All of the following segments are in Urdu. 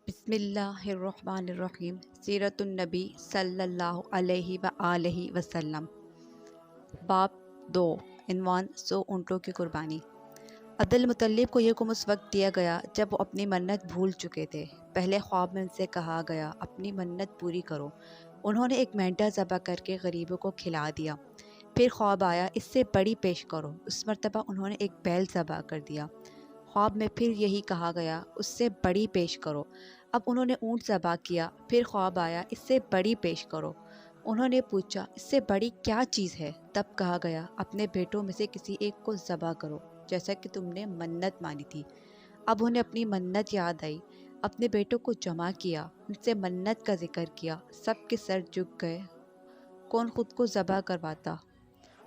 بسم اللہ الرحمن الرحیم سیرت النبی صلی اللہ علیہ وآلہ وسلم باب 2 عنوان 100 اونٹوں کی قربانی۔ عبد المطلب کو یہ حکم اس وقت دیا گیا جب وہ اپنی منت بھول چکے تھے۔ پہلے خواب میں ان سے کہا گیا اپنی منت پوری کرو۔ انہوں نے ایک مینڈا ذبح کر کے غریبوں کو کھلا دیا۔ پھر خواب آیا اس سے بڑی پیش کرو۔ اس مرتبہ انہوں نے ایک بیل ذبح کر دیا۔ خواب میں پھر یہی کہا گیا اس سے بڑی پیش کرو۔ اب انہوں نے اونٹ ذبح کیا۔ پھر خواب آیا اس سے بڑی پیش کرو۔ انہوں نے پوچھا اس سے بڑی کیا چیز ہے؟ تب کہا گیا اپنے بیٹوں میں سے کسی ایک کو ذبح کرو جیسا کہ تم نے منت مانی تھی۔ اب انہیں اپنی منت یاد آئی، اپنے بیٹوں کو جمع کیا، ان سے منت کا ذکر کیا۔ سب کے سر جھک گئے، کون خود کو ذبح کرواتا؟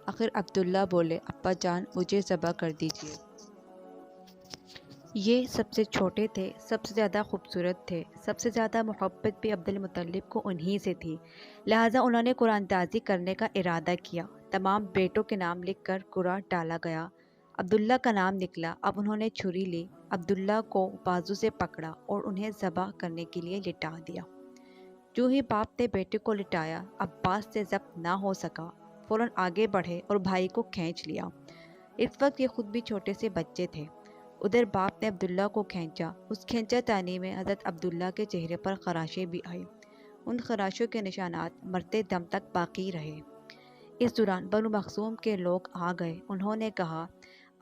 آخر عبداللہ بولے ابا جان مجھے ذبح کر دیجیے۔ یہ سب سے چھوٹے تھے، سب سے زیادہ خوبصورت تھے، سب سے زیادہ محبت بھی عبد المطلب کو انہی سے تھی، لہٰذا انہوں نے قرآن دازی کرنے کا ارادہ کیا۔ تمام بیٹوں کے نام لکھ کر قرآن ڈالا گیا۔ عبداللہ کا نام نکلا۔ اب انہوں نے چھری لی، عبداللہ کو بازو سے پکڑا اور انہیں ذبح کرنے کے لیے لٹا دیا۔ جو ہی باپ نے بیٹے کو لٹایا، عباس سے ضبط نہ ہو سکا، فوراً آگے بڑھے اور بھائی کو کھینچ لیا۔ اس وقت یہ خود بھی چھوٹے سے بچے تھے۔ ادھر باپ نے عبداللہ کو کھینچا۔ اس کھینچا تانی میں حضرت عبداللہ کے چہرے پر خراشیں بھی آئیں۔ ان خراشوں کے نشانات مرتے دم تک باقی رہے۔ اس دوران بنو مخزوم کے لوگ آ گئے۔ انہوں نے کہا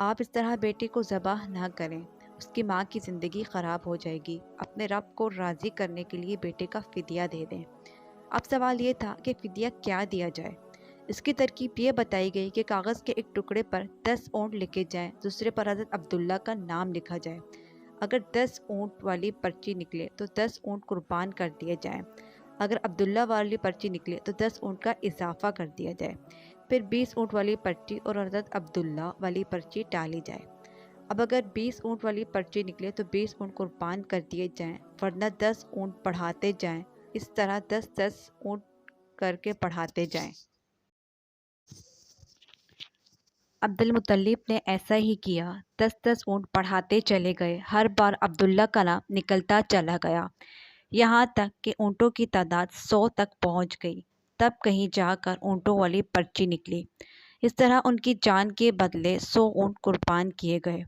آپ اس طرح بیٹی کو ذبح نہ کریں، اس کی ماں کی زندگی خراب ہو جائے گی۔ اپنے رب کو راضی کرنے کے لیے بیٹے کا فدیہ دے دیں۔ اب سوال یہ تھا کہ فدیہ کیا دیا جائے۔ اس کی ترکیب یہ بتائی گئی کہ کاغذ کے ایک ٹکڑے پر 10 اونٹ لکھے جائیں، دوسرے پر حضرت عبداللہ کا نام لکھا جائے۔ اگر 10 اونٹ والی پرچی نکلے تو 10 اونٹ قربان کر دیے جائیں۔ اگر عبداللہ والی پرچی نکلے تو 10 اونٹ کا اضافہ کر دیا جائے۔ پھر 20 اونٹ والی پرچی اور حضرت عبداللہ والی پرچی ڈالی جائے۔ اب اگر 20 اونٹ والی پرچی نکلے تو 20 اونٹ قربان کر دیے جائیں، ورنہ 10 اونٹ بڑھاتے جائیں۔ اس طرح 10 اونٹ کر کے بڑھاتے جائیں۔ عبد المطلب نے ایسا ہی کیا، 10 اونٹ بڑھاتے چلے گئے۔ ہر بار عبداللہ کا نام نکلتا چلا گیا، یہاں تک کہ اونٹوں کی تعداد 100 تک پہنچ گئی۔ تب کہیں جا کر اونٹوں والی پرچی نکلی۔ اس طرح ان کی جان کے بدلے 100 اونٹ قربان کیے گئے۔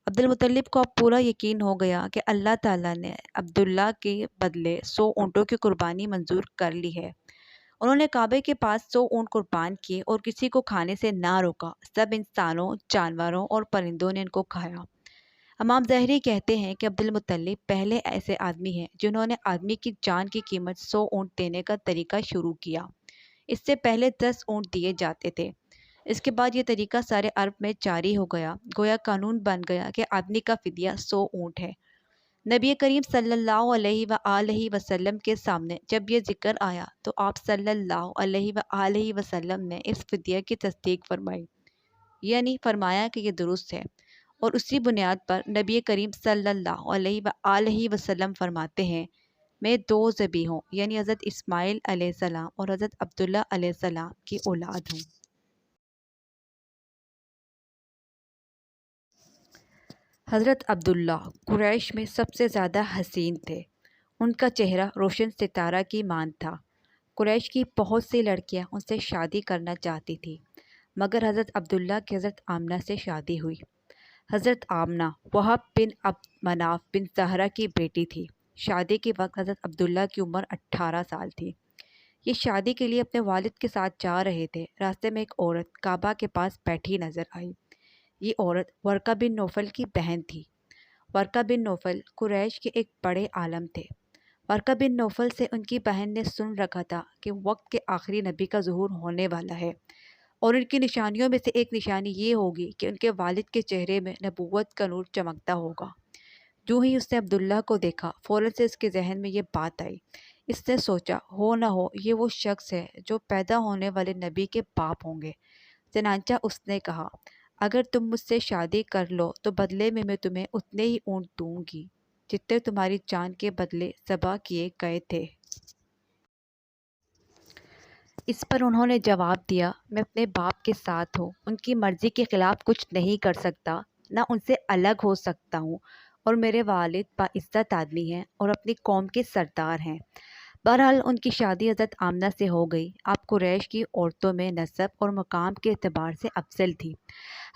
عبد المطلب کو اب پورا یقین ہو گیا کہ اللہ تعالیٰ نے عبداللہ کے بدلے 100 اونٹوں کی قربانی منظور کر لی ہے۔ انہوں نے کعبے کے پاس 100 اونٹ قربان کیے اور کسی کو کھانے سے نہ روکا۔ سب انسانوں، جانوروں اور پرندوں نے ان کو کھایا۔ امام ظاہری کہتے ہیں کہ عبد المطلب پہلے ایسے آدمی ہیں جنہوں نے آدمی کی جان کی قیمت 100 اونٹ دینے کا طریقہ شروع کیا۔ اس سے پہلے 10 اونٹ دیے جاتے تھے۔ اس کے بعد یہ طریقہ سارے عرب میں جاری ہو گیا، گویا قانون بن گیا کہ آدمی کا فدیہ 100 اونٹ ہے۔ نبی کریم صلی اللہ علیہ وآلہ وسلم کے سامنے جب یہ ذکر آیا تو آپ صلی اللہ علیہ وآلہ وسلم نے اس فدیہ کی تصدیق فرمائی، یعنی فرمایا کہ یہ درست ہے، اور اسی بنیاد پر نبی کریم صلی اللہ علیہ وآلہ وسلم فرماتے ہیں میں 2 ذبیحوں یعنی حضرت اسماعیل علیہ السلام اور حضرت عبداللہ علیہ السلام کی اولاد ہوں۔ حضرت عبداللہ قریش میں سب سے زیادہ حسین تھے۔ ان کا چہرہ روشن ستارہ کی مانند تھا۔ قریش کی بہت سی لڑکیاں ان سے شادی کرنا چاہتی تھیں، مگر حضرت عبداللہ کی حضرت آمنہ سے شادی ہوئی۔ حضرت آمنہ وہب بن عبد مناف بن زہرہ کی بیٹی تھی۔ شادی کے وقت حضرت عبداللہ کی عمر 18 سال تھی۔ یہ شادی کے لیے اپنے والد کے ساتھ جا رہے تھے۔ راستے میں ایک عورت کعبہ کے پاس بیٹھی نظر آئی۔ یہ عورت ورقہ بن نوفل کی بہن تھی۔ ورقہ بن نوفل قریش کے ایک بڑے عالم تھے۔ ورقہ بن نوفل سے ان کی بہن نے سن رکھا تھا کہ وقت کے آخری نبی کا ظہور ہونے والا ہے، اور ان کی نشانیوں میں سے ایک نشانی یہ ہوگی کہ ان کے والد کے چہرے میں نبوت کا نور چمکتا ہوگا۔ جو ہی اس نے عبداللہ کو دیکھا، فوراً سے اس کے ذہن میں یہ بات آئی۔ اس نے سوچا ہو نہ ہو یہ وہ شخص ہے جو پیدا ہونے والے نبی کے باپ ہوں گے۔ چنانچہ اس نے کہا اگر تم مجھ سے شادی کر لو تو بدلے میں تمہیں اتنے ہی اونٹ دوں گی جتنے تمہاری جان کے بدلے ذبح کیے گئے تھے۔ اس پر انہوں نے جواب دیا میں اپنے باپ کے ساتھ ہوں، ان کی مرضی کے خلاف کچھ نہیں کر سکتا، نہ ان سے الگ ہو سکتا ہوں، اور میرے والد باعزت آدمی ہیں اور اپنی قوم کے سردار ہیں۔ بہرحال ان کی شادی حضرت آمنہ سے ہو گئی۔ آپ قریش کی عورتوں میں نسب اور مقام کے اعتبار سے افضل تھی۔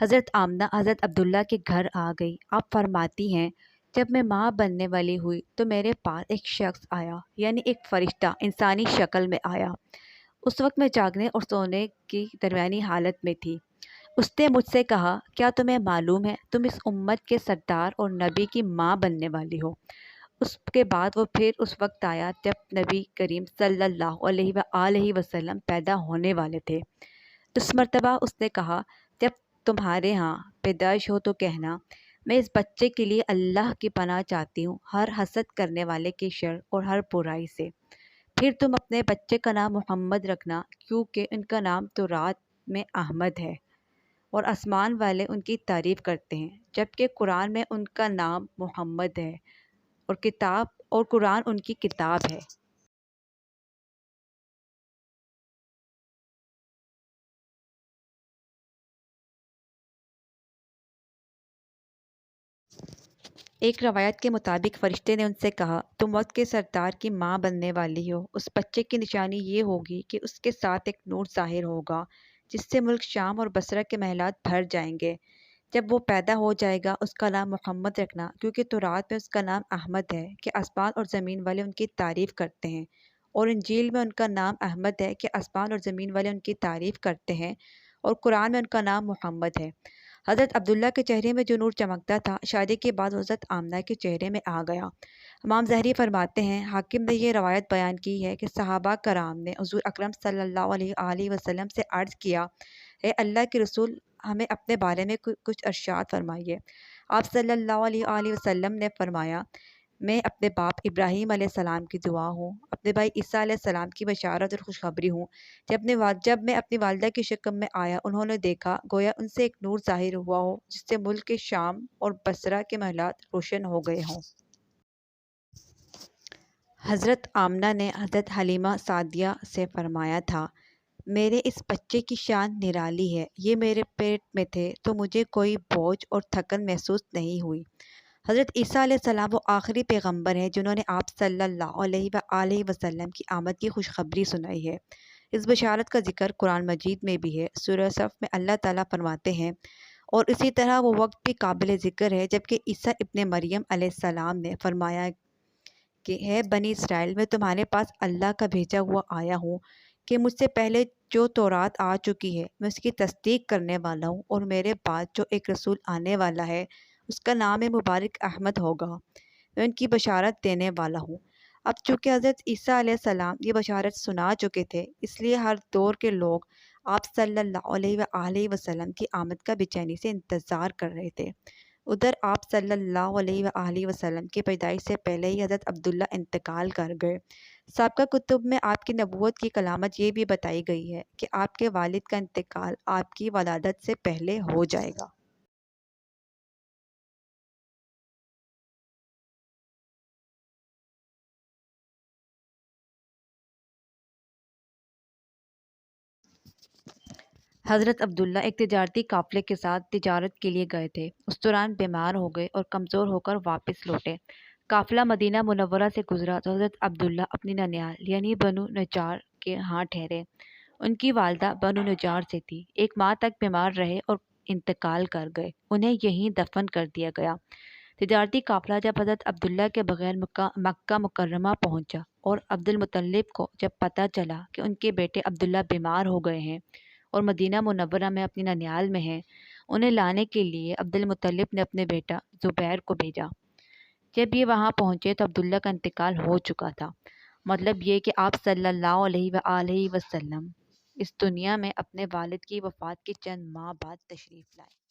حضرت آمنہ حضرت عبداللہ کے گھر آ گئی۔ آپ فرماتی ہیں، جب میں ماں بننے والی ہوئی تو میرے پاس ایک شخص آیا، یعنی ایک فرشتہ انسانی شکل میں آیا۔ اس وقت میں جاگنے اور سونے کی درمیانی حالت میں تھی۔ اس نے مجھ سے کہا، کیا تمہیں معلوم ہے تم اس امت کے سردار اور نبی کی ماں بننے والی ہو؟ اس کے بعد وہ پھر اس وقت آیا جب نبی کریم صلی اللہ علیہ وآلہ وسلم پیدا ہونے والے تھے۔ اس مرتبہ اس نے کہا، جب تمہارے ہاں پیدائش ہو تو کہنا، میں اس بچے کے لیے اللہ کی پناہ چاہتی ہوں ہر حسد کرنے والے کی شر اور ہر برائی سے۔ پھر تم اپنے بچے کا نام محمد رکھنا، کیونکہ ان کا نام تورات میں احمد ہے اور آسمان والے ان کی تعریف کرتے ہیں، جبکہ قرآن میں ان کا نام محمد ہے اور قرآن ان کی کتاب ہے۔ ایک روایت کے مطابق فرشتے نے ان سے کہا، تم وقت کے سردار کی ماں بننے والی ہو۔ اس بچے کی نشانی یہ ہوگی کہ اس کے ساتھ ایک نور ظاہر ہوگا جس سے ملک شام اور بصرہ کے محلات بھر جائیں گے۔ جب وہ پیدا ہو جائے گا اس کا نام محمد رکھنا، کیونکہ تورات میں اس کا نام احمد ہے کہ آسمان اور زمین والے ان کی تعریف کرتے ہیں، اور انجیل میں ان کا نام احمد ہے کہ آسمان اور زمین والے ان کی تعریف کرتے ہیں، اور قرآن میں ان کا نام محمد ہے۔ حضرت عبداللہ کے چہرے میں جو نور چمکتا تھا، شادی کے بعد حضرت آمنہ کے چہرے میں آ گیا۔ امام ظہری فرماتے ہیں، حاکم نے یہ روایت بیان کی ہے کہ صحابہ کرام نے حضور اکرم صلی اللہ علیہ وآلہ وسلم سے عرض کیا، اے اللہ کے رسول، ہمیں اپنے بارے میں کچھ ارشاد فرمائیے۔ آپ صلی اللہ علیہ وآلہ وسلم نے فرمایا، میں اپنے باپ ابراہیم علیہ السلام کی دعا ہوں، اپنے بھائی عیسیٰ علیہ السلام کی بشارت اور خوشخبری ہوں۔ جب میں اپنی والدہ کی شکم میں آیا، انہوں نے دیکھا گویا ان سے ایک نور ظاہر ہوا ہو جس سے ملک کے شام اور بصرہ کے محلات روشن ہو گئے ہوں۔ حضرت آمنہ نے حضرت حلیمہ سعدیہ سے فرمایا تھا، میرے اس بچے کی شان نرالی ہے، یہ میرے پیٹ میں تھے تو مجھے کوئی بوجھ اور تھکن محسوس نہیں ہوئی۔ حضرت عیسیٰ علیہ السلام وہ آخری پیغمبر ہیں جنہوں نے آپ صلی اللہ علیہ وآلہ وسلم کی آمد کی خوشخبری سنائی ہے۔ اس بشارت کا ذکر قرآن مجید میں بھی ہے۔ سورہ صف میں اللہ تعالیٰ فرماتے ہیں، اور اسی طرح وہ وقت بھی قابل ذکر ہے جبکہ عیسیٰ ابن مریم علیہ السلام نے فرمایا کہ ہے بنی اسرائیل، میں تمہارے پاس اللہ کا بھیجا ہوا آیا ہوں کہ مجھ سے پہلے جو تورات آ چکی ہے میں اس کی تصدیق کرنے والا ہوں، اور میرے بعد جو ایک رسول آنے والا ہے اس کا نام مبارک احمد ہوگا، میں ان کی بشارت دینے والا ہوں۔ اب چونکہ حضرت عیسیٰ علیہ السلام یہ بشارت سنا چکے تھے، اس لیے ہر دور کے لوگ آپ صلی اللہ علیہ وآلہ وسلم کی آمد کا بے چینی سے انتظار کر رہے تھے۔ ادھر آپ صلی اللہ علیہ وآلہ وسلم کی پیدائش سے پہلے ہی حضرت عبداللہ انتقال کر گئے۔ سابقہ کتب میں آپ کی نبوت کی علامت یہ بھی بتائی گئی ہے کہ آپ کے والد کا انتقال آپ کی ولادت سے پہلے ہو جائے گا۔ حضرت عبداللہ ایک تجارتی قافلے کے ساتھ تجارت کے لیے گئے تھے۔ اس دوران بیمار ہو گئے اور کمزور ہو کر واپس لوٹے۔ قافلہ مدینہ منورہ سے گزرا تو حضرت عبداللہ اپنی ننیال یعنی بنو نجار کے ہاں ٹھہرے۔ ان کی والدہ بنو نجار سے تھی، ایک ماہ تک بیمار رہے اور انتقال کر گئے، انہیں یہیں دفن کر دیا گیا۔ تجارتی قافلہ جب حضرت عبداللہ کے بغیر مکہ مکرمہ پہنچا اور عبد المطلب کو جب پتہ چلا کہ ان کے بیٹے عبداللہ بیمار ہو گئے ہیں اور مدینہ منورہ میں اپنی ننیال میں ہیں، انہیں لانے کے لیے عبد المطلب نے اپنے بیٹا زبیر کو بھیجا۔ جب یہ وہاں پہنچے تو عبداللہ کا انتقال ہو چکا تھا۔ مطلب یہ کہ آپ صلی اللہ علیہ وآلہ وسلم اس دنیا میں اپنے والد کی وفات کے چند ماہ بعد تشریف لائے۔